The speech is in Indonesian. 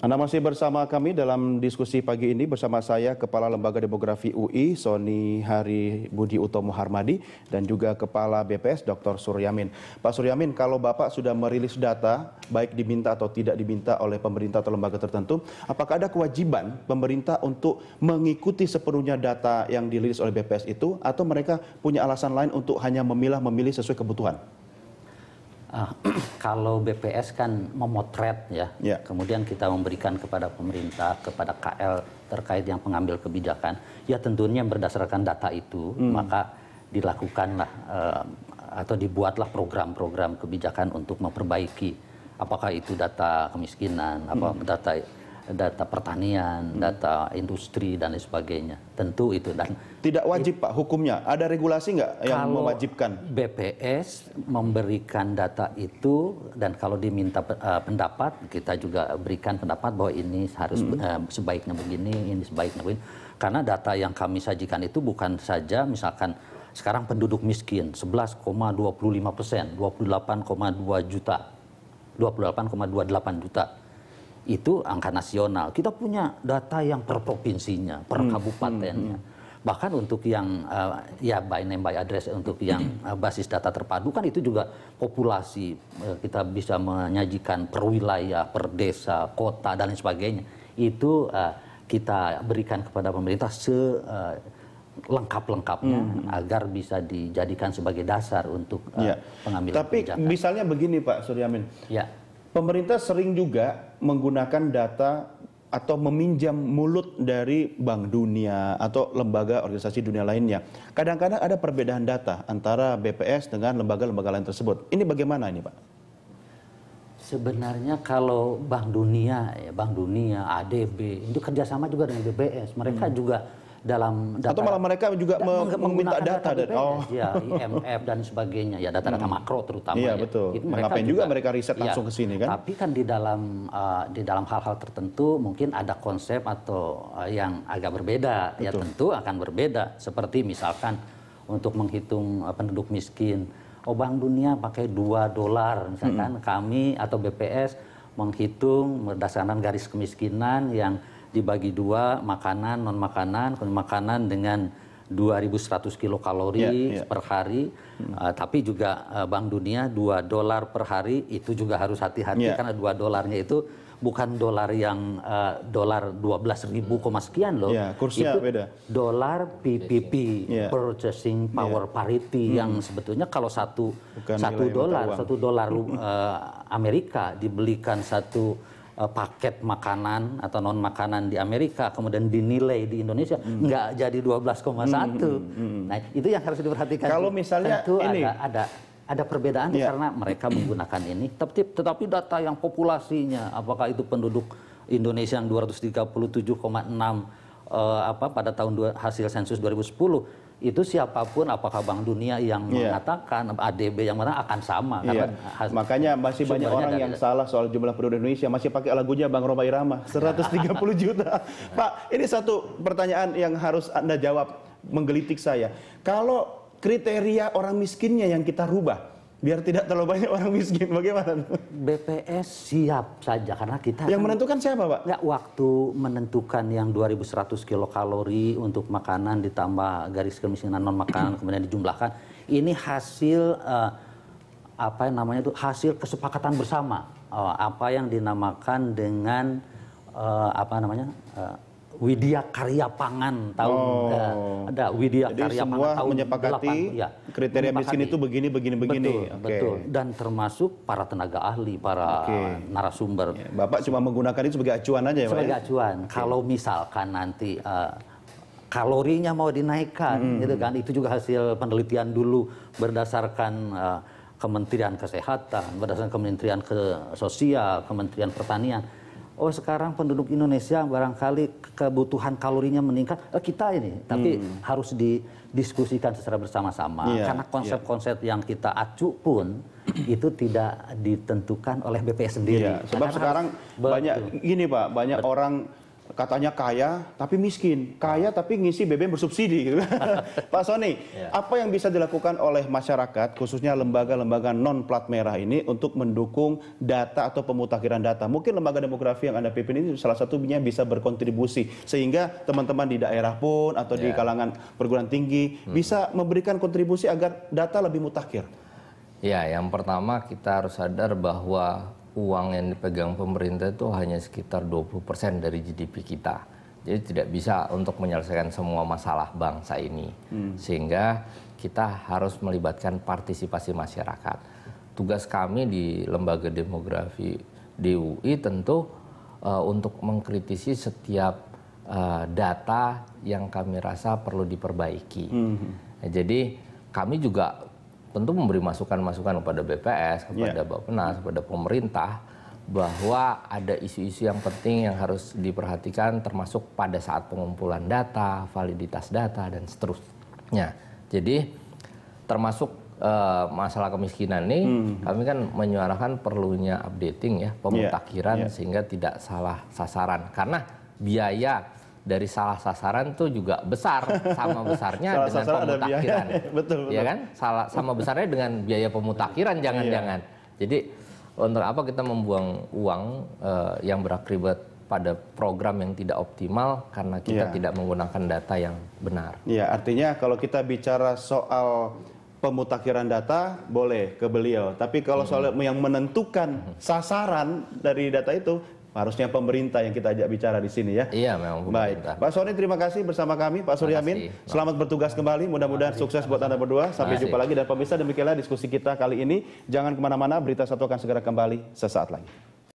Anda masih bersama kami dalam diskusi pagi ini bersama saya Kepala Lembaga Demografi UI Sony Hari Budi Utomo Harmadi dan juga Kepala BPS Dr. Suryamin. Pak Suryamin, kalau Bapak sudah merilis data baik diminta atau tidak diminta oleh pemerintah atau lembaga tertentu, apakah ada kewajiban pemerintah untuk mengikuti sepenuhnya data yang dirilis oleh BPS itu atau mereka punya alasan lain untuk hanya memilih sesuai kebutuhan? Kalau BPS kan memotret ya, kemudian kita memberikan kepada pemerintah, kepada KL terkait yang pengambil kebijakan, ya tentunya berdasarkan data itu, maka dilakukanlah atau dibuatlah program-program kebijakan untuk memperbaiki, apakah itu data kemiskinan, data pertanian, data industri dan lain sebagainya. Tentu itu dan tidak wajib Pak hukumnya. Ada regulasi nggak yang mewajibkan? BPS memberikan data itu dan kalau diminta pendapat kita juga berikan pendapat bahwa ini harus sebaiknya begini, ini sebaiknya begini. Karena data yang kami sajikan itu bukan saja misalkan sekarang penduduk miskin 11,25%, 28,2 juta, 28,28 juta. Itu angka nasional. Kita punya data yang per provinsinya, per kabupatennya. Bahkan untuk yang ya by name by address, untuk yang basis data terpadu kan itu juga populasi. Kita bisa menyajikan per wilayah, per desa, kota dan lain sebagainya. Itu kita berikan kepada pemerintah lengkap-lengkapnya agar bisa dijadikan sebagai dasar untuk pengambilan kebijakan. Tapi misalnya begini Pak Suryamin. Ya. Pemerintah sering juga menggunakan data atau meminjam mulut dari Bank Dunia atau lembaga organisasi dunia lainnya. Kadang-kadang ada perbedaan data antara BPS dengan lembaga-lembaga lain tersebut. Ini bagaimana ini Pak? Sebenarnya kalau Bank Dunia, ADB, itu kerjasama juga dengan BPS. Mereka juga dalam data, atau malah mereka juga meminta data dari ya, IMF dan sebagainya, ya data-data makro terutama. Iya, betul. Ngapain juga mereka riset langsung ke sini kan? Tapi kan di dalam hal-hal tertentu mungkin ada konsep atau yang agak berbeda. Betul. Ya tentu akan berbeda. Seperti misalkan untuk menghitung penduduk miskin, Bank Dunia pakai $2, misalkan kami atau BPS menghitung berdasarkan garis kemiskinan yang dibagi dua, makanan, non-makanan, makanan dengan 2.100 kilokalori per hari, tapi juga Bank Dunia $2 per hari, itu juga harus hati-hati karena $2-nya itu bukan dolar yang dolar 12.000 sekian loh, kursnya itu beda. Dolar PPP, Purchasing Power Parity, yang sebetulnya kalau $1 Amerika dibelikan satu paket makanan atau non makanan di Amerika kemudian dinilai di Indonesia nggak jadi 12,1. Nah itu yang harus diperhatikan. Kalau misalnya tentu ini ada perbedaan karena mereka menggunakan ini, tetapi data yang populasinya, apakah itu penduduk Indonesia yang 237,6 pada tahun hasil sensus 2010, itu siapapun, apakah Bank Dunia yang mengatakan, ADB yang mana akan sama. Makanya masih banyak orang yang salah soal jumlah penduduk Indonesia, masih pakai lagunya Bang Roma Irama, 130 juta. Pak, ini satu pertanyaan yang harus Anda jawab, menggelitik saya. Kalau kriteria orang miskinnya yang kita rubah, biar tidak terlalu banyak orang miskin, bagaimana? BPS siap saja karena kita yang menentukan siapa Pak? Nggak, waktu menentukan yang 2.100 kilokalori untuk makanan ditambah garis kemiskinan non makanan kemudian dijumlahkan, ini hasil hasil kesepakatan bersama, apa yang dinamakan dengan Widya Karya Pangan tahun ada Widya Karya Pangan tahun menyepakati kriteria miskin itu begini. Betul. Dan termasuk para tenaga ahli, para narasumber. Bapak cuma menggunakan itu sebagai acuan aja ya Pak? Sebagai acuan. Kalau misalkan nanti kalorinya mau dinaikkan, gitu kan, itu juga hasil penelitian dulu berdasarkan Kementerian Kesehatan, berdasarkan Kementerian Sosial, Kementerian Pertanian. Sekarang penduduk Indonesia barangkali kebutuhan kalorinya meningkat, kita ini, tapi harus didiskusikan secara bersama-sama karena konsep-konsep yang kita acu pun itu tidak ditentukan oleh BPS sendiri. Sebab sekarang banyak gini Pak, banyak orang katanya kaya tapi miskin, kaya tapi ngisi BBM bersubsidi gitu. Pak Sony, apa yang bisa dilakukan oleh masyarakat khususnya lembaga-lembaga non plat merah ini untuk mendukung data atau pemutakhiran data? Mungkin lembaga demografi yang Anda pimpin ini salah satunya bisa berkontribusi sehingga teman-teman di daerah pun atau di kalangan perguruan tinggi bisa memberikan kontribusi agar data lebih mutakhir. Ya, yang pertama kita harus sadar bahwa uang yang dipegang pemerintah itu hanya sekitar 20% dari GDP kita. Jadi tidak bisa untuk menyelesaikan semua masalah bangsa ini. Sehingga kita harus melibatkan partisipasi masyarakat. Tugas kami di lembaga demografi di UI tentu untuk mengkritisi setiap data yang kami rasa perlu diperbaiki. Jadi kami juga tentu memberi masukan-masukan kepada BPS, kepada Bappenas, kepada pemerintah, bahwa ada isu-isu yang penting yang harus diperhatikan termasuk pada saat pengumpulan data, validitas data, dan seterusnya. Jadi termasuk masalah kemiskinan ini, kami kan menyuarakan perlunya updating ya, pemutakhiran sehingga tidak salah sasaran. Karena biaya dari salah sasaran tuh juga besar, sama besarnya dengan pemutakhiran. Betul. Ya kan? Sama besarnya dengan biaya pemutakhiran, jangan-jangan. Jadi untuk apa kita membuang uang yang berakibat pada program yang tidak optimal karena kita tidak menggunakan data yang benar. Iya, artinya kalau kita bicara soal pemutakhiran data boleh ke beliau, tapi kalau soal yang menentukan sasaran dari data itu harusnya pemerintah yang kita ajak bicara di sini ya. Iya, memang pemerintah. Baik, Pak Sony terima kasih bersama kami, Pak Suryamin. Selamat bertugas kembali, mudah-mudahan sukses buat Anda berdua. Sampai jumpa lagi dan pemirsa, demikianlah diskusi kita kali ini. Jangan kemana-mana, Berita Satu akan segera kembali sesaat lagi.